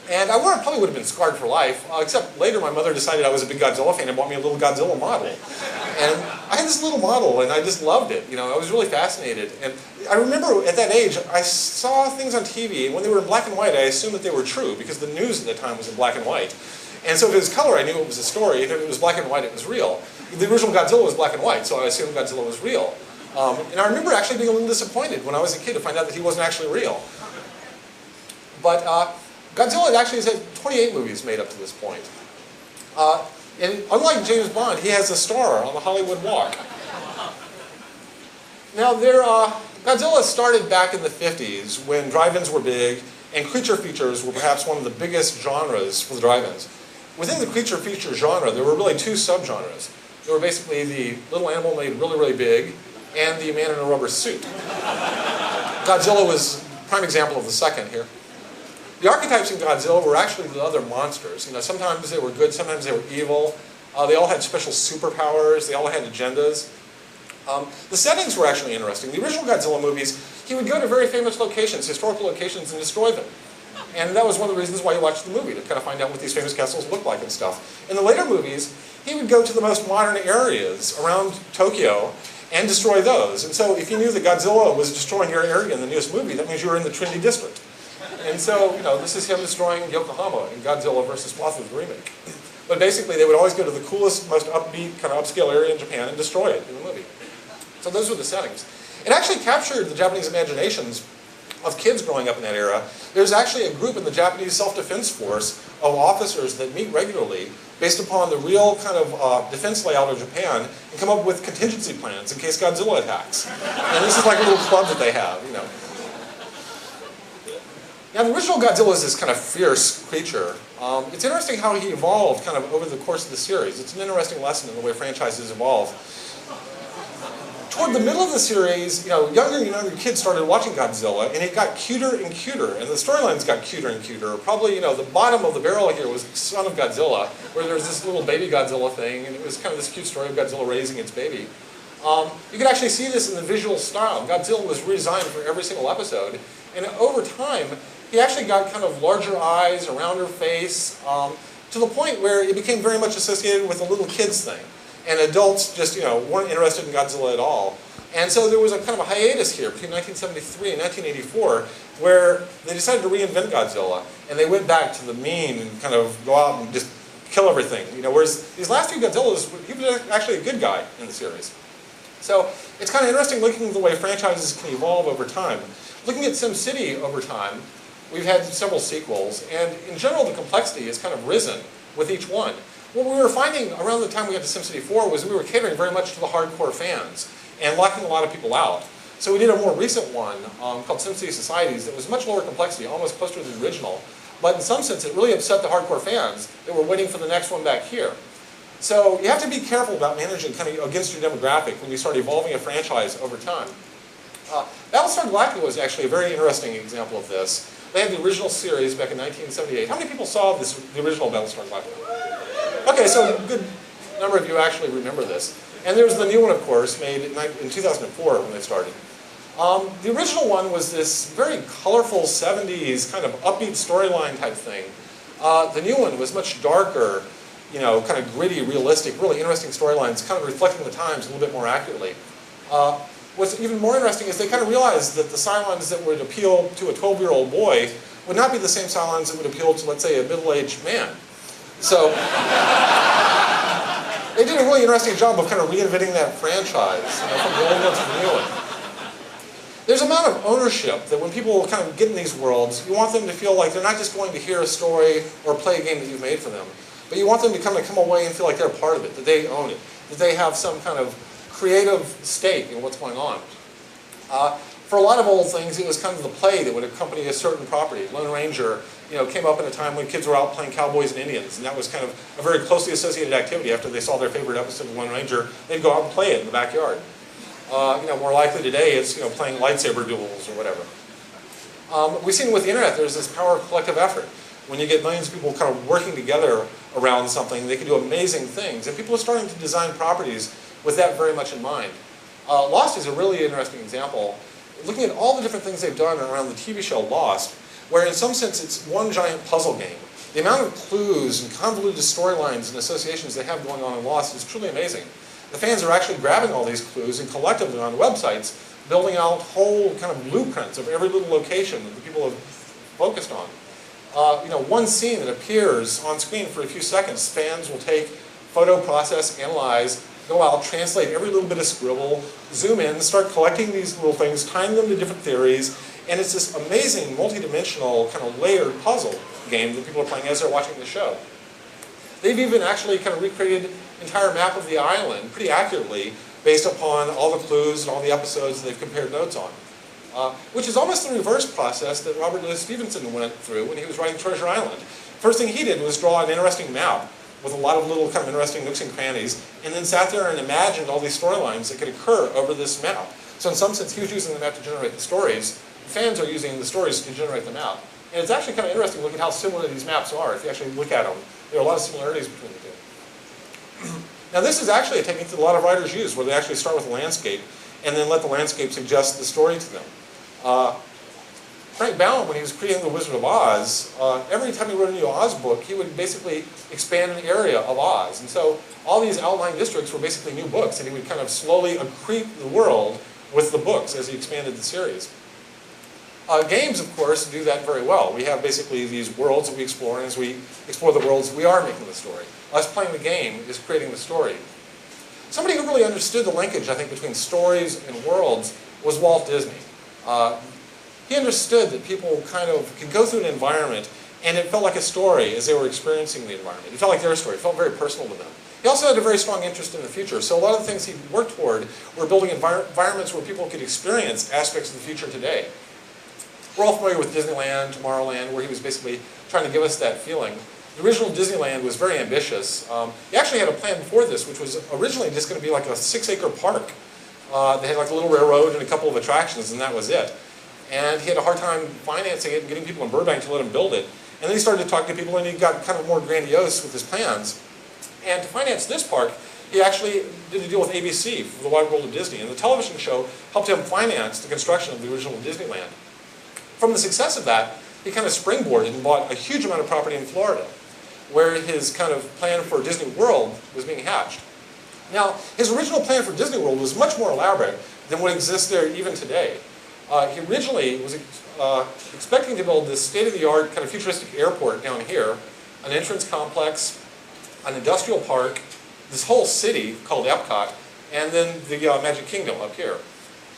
And I probably would have been scarred for life, except later my mother decided I was a big Godzilla fan and bought me a little Godzilla model. And I had this little model and I just loved it. You know, I was really fascinated. And I remember at that age, I saw things on TV, and when they were in black and white, I assumed that they were true because the news at the time was in black and white. And so if it was color, I knew it was a story. If it was black and white, it was real. The original Godzilla was black and white, so I assumed Godzilla was real. And I remember actually being a little disappointed when I was a kid to find out that he wasn't actually real. But Godzilla actually has had 28 movies made up to this point. And unlike James Bond, he has a star on the Hollywood Walk. Now, Godzilla started back in the 50s when drive-ins were big and creature features were perhaps one of the biggest genres for the drive-ins. Within the creature feature genre, there were really two subgenres. There were basically the little animal made really, really big and the man in a rubber suit. Godzilla was a prime example of the second here. The archetypes in Godzilla were actually the other monsters. You know, sometimes they were good, sometimes they were evil. They all had special superpowers. They all had agendas. The settings were actually interesting. The original Godzilla movies, he would go to very famous locations, historical locations, and destroy them. And that was one of the reasons why you watched the movie, to kind of find out what these famous castles looked like and stuff. In the later movies, he would go to the most modern areas around Tokyo and destroy those. And so if you knew that Godzilla was destroying your area in the newest movie, that means you were in the Trinity District. And so, you know, this is him destroying Yokohama in Godzilla vs. Mothra, the remake. But basically, they would always go to the coolest, most upbeat, kind of upscale area in Japan and destroy it in the movie. So those were the settings. It actually captured the Japanese imaginations of kids growing up in that era. There's actually a group in the Japanese self-defense force of officers that meet regularly based upon the real kind of defense layout of Japan and come up with contingency plans in case Godzilla attacks. And this is like a little club that they have, you know. Now, the original Godzilla is this kind of fierce creature. It's interesting how he evolved kind of over the course of the series. It's an interesting lesson in the way franchises evolve. Toward the middle of the series, you know, younger and younger kids started watching Godzilla, and it got cuter and cuter, and the storylines got cuter and cuter. Probably, you know, the bottom of the barrel here was Son of Godzilla, where there was this little baby Godzilla thing, and it was kind of this cute story of Godzilla raising its baby. You can actually see this in the visual style. Godzilla was redesigned for every single episode, and over time, he actually got kind of larger eyes, a rounder face, to the point where it became very much associated with a little kids thing. And adults just, you know, weren't interested in Godzilla at all. And so there was a kind of a hiatus here between 1973 and 1984 where they decided to reinvent Godzilla. And they went back to the mean and kind of go out and just kill everything. You know, whereas these last few Godzillas, he was actually a good guy in the series. So it's kind of interesting looking at the way franchises can evolve over time. Looking at SimCity over time, we've had several sequels, and in general the complexity has kind of risen with each one. What we were finding around the time we got to SimCity 4 was we were catering very much to the hardcore fans and locking a lot of people out. So we did a more recent one called SimCity Societies that was much lower complexity, almost closer to the original. But in some sense, it really upset the hardcore fans that were waiting for the next one back here. So you have to be careful about managing kind of against your demographic when you start evolving a franchise over time. Battlestar Galactica was actually a very interesting example of this. They had the original series back in 1978. How many people saw the original Battlestar Galactica? Okay, so a good number of you actually remember this. And there's the new one, of course, made in 2004 when they started. The original one was this very colorful 70s kind of upbeat storyline type thing. The new one was much darker, you know, kind of gritty, realistic, really interesting storylines, kind of reflecting the times a little bit more accurately. What's even more interesting is they kind of realized that the Cylons that would appeal to a 12-year-old boy would not be the same Cylons that would appeal to, let's say, a middle-aged man. So they did a really interesting job of kind of reinventing that franchise, you know, from the old one to the new one. There's an amount of ownership that when people kind of get in these worlds, you want them to feel like they're not just going to hear a story or play a game that you've made for them, but you want them to come away and feel like they're a part of it, that they own it, that they have some kind of creative stake in what's going on. For a lot of old things, it was kind of the play that would accompany a certain property. Lone Ranger, you know, came up in a time when kids were out playing cowboys and Indians, and that was kind of a very closely associated activity. After they saw their favorite episode of Lone Ranger, they'd go out and play it in the backyard. You know, more likely today, it's, you know, playing lightsaber duels or whatever. We've seen with the internet, there's this power of collective effort. When you get millions of people kind of working together around something, they can do amazing things. And people are starting to design properties with that very much in mind. Lost is a really interesting example. looking at all the different things they've done around the TV show Lost, where in some sense it's one giant puzzle game. The amount of clues and convoluted storylines and associations they have going on in Lost is truly amazing. The fans are actually grabbing all these clues and collectively on websites, building out whole kind of blueprints of every little location that the people have focused on. One scene that appears on screen for a few seconds, fans will take, photo process, analyze, go out, translate every little bit of scribble, zoom in, start collecting these little things, tying them to different theories, and it's this amazing multi-dimensional kind of layered puzzle game that people are playing as they're watching the show. They've even actually kind of recreated an entire map of the island pretty accurately based upon all the clues and all the episodes that they've compared notes on. Which is almost the reverse process that Robert Louis Stevenson went through when he was writing Treasure Island. First thing he did was draw an interesting map with a lot of little kind of interesting nooks and crannies, and then sat there and imagined all these storylines that could occur over this map. So in some sense, he was using the map to generate the stories. Fans are using the stories to generate the map. And it's actually kind of interesting to look at how similar these maps are. If you actually look at them, there are a lot of similarities between the two. Now this is actually a technique that a lot of writers use, where they actually start with a landscape and then let the landscape suggest the story to them. Frank Baum, when he was creating The Wizard of Oz, every time he wrote a new Oz book, he would basically expand an area of Oz. And so all these outlying districts were basically new books, and he would kind of slowly accrete the world with the books as he expanded the series. Games, of course, do that very well. We have basically these worlds that we explore, and as we explore the worlds, we are making the story. Us playing the game is creating the story. Somebody who really understood the linkage, I think, between stories and worlds was Walt Disney. He understood that people kind of could go through an environment and it felt like a story as they were experiencing the environment. It felt like their story. It felt very personal to them. He also had a very strong interest in the future. So a lot of the things he worked toward were building environments where people could experience aspects of the future today. We're all familiar with Disneyland, Tomorrowland, where he was basically trying to give us that feeling. The original Disneyland was very ambitious. He actually had a plan before this, which was originally just going to be like a 6-acre park. They had like a little railroad and a couple of attractions, and that was it. And he had a hard time financing it and getting people in Burbank to let him build it. And then he started to talk to people, and he got kind of more grandiose with his plans. And to finance this park, he actually did a deal with ABC for the Wide World of Disney. And the television show helped him finance the construction of the original Disneyland. From the success of that, he kind of springboarded and bought a huge amount of property in Florida, where his kind of plan for Disney World was being hatched. Now, his original plan for Disney World was much more elaborate than what exists there even today. He originally was expecting to build this state-of-the-art kind of futuristic airport down here, an entrance complex, an industrial park, this whole city called Epcot, and then the Magic Kingdom up here.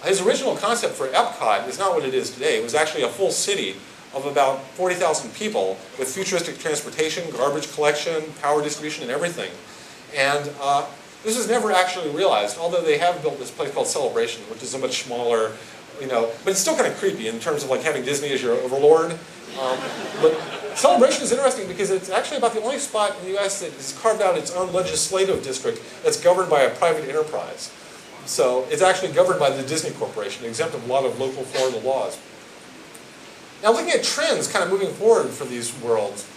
His original concept for Epcot is not what it is today. It was actually a full city of about 40,000 people with futuristic transportation, garbage collection, power distribution, and everything. And this was never actually realized, although they have built this place called Celebration, which is a much smaller, but it's still kind of creepy in terms of like having Disney as your overlord. But Celebration is interesting because it's actually about the only spot in the US that has carved out its own legislative district that's governed by a private enterprise. So it's actually governed by the Disney Corporation, exempt of a lot of local Florida laws. Now looking at trends kind of moving forward for these worlds,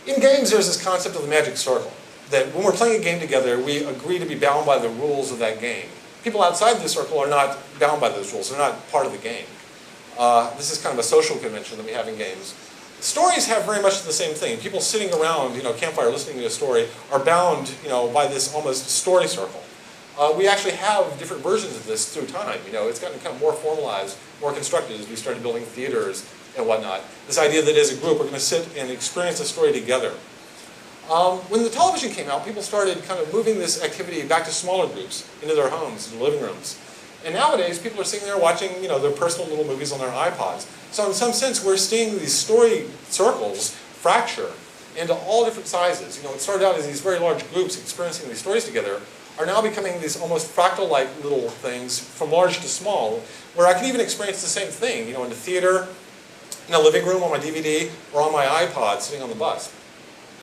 in games there's this concept of the magic circle, that when we're playing a game together, we agree to be bound by the rules of that game. People outside the circle are not bound by those rules, they're not part of the game. This is kind of a social convention that we have in games. Stories have very much the same thing. People sitting around, campfire listening to a story are bound, by this almost story circle. We actually have different versions of this through time. It's gotten kind of more formalized, more constructed as we started building theaters and whatnot. This idea that as a group we're going to sit and experience a story together. When the television came out, people started kind of moving this activity back to smaller groups, into their homes and living rooms. And nowadays, people are sitting there watching, their personal little movies on their iPods. So in some sense, we're seeing these story circles fracture into all different sizes. It started out as these very large groups experiencing these stories together, are now becoming these almost fractal-like little things from large to small, where I can even experience the same thing, in the theater, in a living room on my DVD, or on my iPod sitting on the bus.